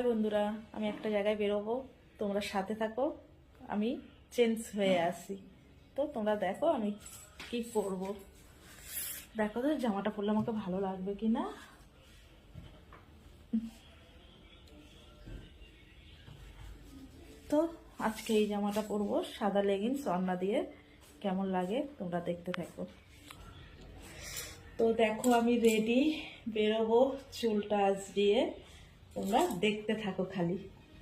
High বন্ধুরা, আমি একটা জায়গায় বেরোবো, তোমরা সাথে থাকো। আমি চেঞ্জ হয়ে আসি, তো তোমরা দেখো আমি কি করব। দেখো তো জামাটা পরলে আমাকে ভালো লাগবে কি না। তো আজকে এই জামাটা পরবো, সাদা লেগিংস ওড়না দিয়ে। কেমন লাগে তোমরা দেখতে থাকো। তো দেখো আমি রেডি, বেরোবো, চুলটা আজ দিয়ে। তোমরা দেখতে থাকো খালি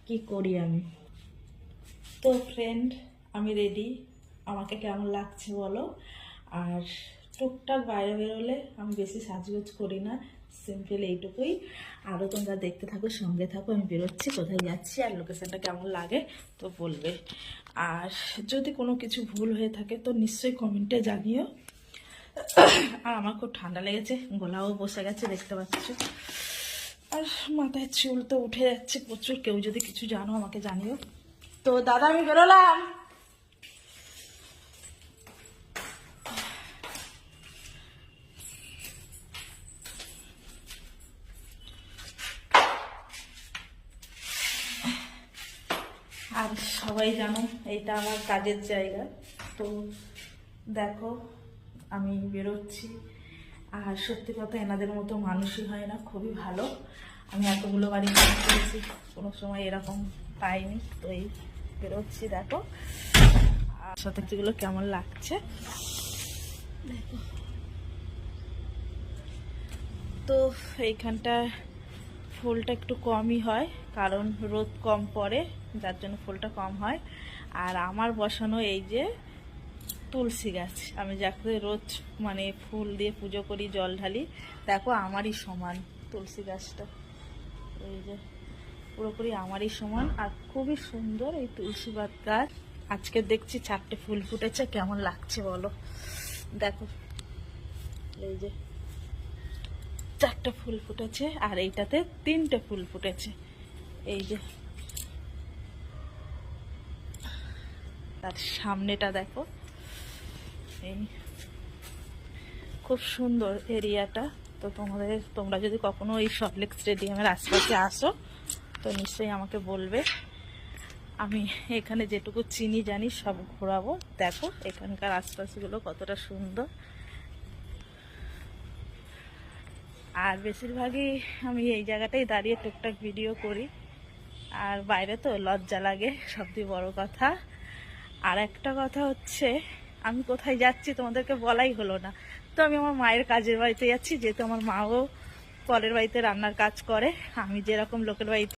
কি করি আমি। তো ফ্রেন্ড, আমি রেডি, আমাকে কেমন লাগছে বলো। আর টুকটাক বাইরে বেরোলে আমি বেশি সাজগোজ করি না, সিম্পল এইটুকুই। আরও তোমরা দেখতে থাকো, সঙ্গে থাকো। আমি বেরোচ্ছি, কোথায় যাচ্ছি আর লোকেশনটা কেমন লাগে তো বলবে। আর যদি কোনো কিছু ভুল হয়ে থাকে তো নিশ্চয়ই কমেন্টে জানিও। আর আমার খুব ঠান্ডা লেগেছে, গলাও বসে গেছে দেখতে পাচ্ছ। আর মাথায় চুল তো উঠে যাচ্ছে প্রচুর। কেউ যদি কিছু জানো আমাকে জানিও। তো দাদা আমি বেরোলাম। আর সবাই জানো এইটা আমার কাজের জায়গা। তো দেখো আমি বেরোচ্ছি। আর সত্যি কথা, এনাদের মতো মানুষই হয় না, খুবই ভালো। আমি এতগুলো বাড়ি কাজ করেছি, কোনো সময় এরকম পাইনি। তো এই বেরোচ্ছি, দেখো আর সাথে যেগুলো কেমন লাগছে দেখো। তো এইখানটা ফুলটা একটু কমই হয়, কারণ রোদ কম পড়ে, যার জন্য ফুলটা কম হয়। আর আমার বসানো এই যে তুলসী গাছ, আমি যাকে রোজ মানে ফুল দিয়ে পুজো করি, জল ঢালি, দেখো আমারই সমান তুলসী গাছটা। এই যে পুরোপুরি আমারই সমান। আর খুবই সুন্দর এই তুলসী গাছ। আজকে দেখছি 4টে ফুল ফুটেছে, কেমন লাগছে বলো। দেখো এই যে 4টে ফুল ফুটেছে, আর এইটাতে 3টে ফুল ফুটেছে। এই যে তার সামনেটা দেখো, এই খুব সুন্দর এরিয়াটা। তো তোমরা যদি কখনো এই সল্টলেক স্টেডিয়ামের আশপাশে আসো তো নিশ্চয়ই আমাকে বলবে। আমি এখানে যেটুকু চিনি জানি সব ঘোরাবো। দেখো এখানকার আশপাশগুলো কতটা সুন্দর। আর বেশিরভাগই আমি এই জায়গাটাই দাঁড়িয়ে টুকটাক ভিডিও করি। আর বাইরে তো লজ্জা লাগে, সবথেকে বড় কথা। আর একটা কথা হচ্ছে, আমি কোথায় যাচ্ছি তোমাদেরকে বলাই হলো না। তো আমি আমার মায়ের কাজের বাড়িতে যাচ্ছি, যেহেতু আমার মাও পরের বাড়িতে রান্নার কাজ করে। আমি যেরকম লোকের বাড়িতে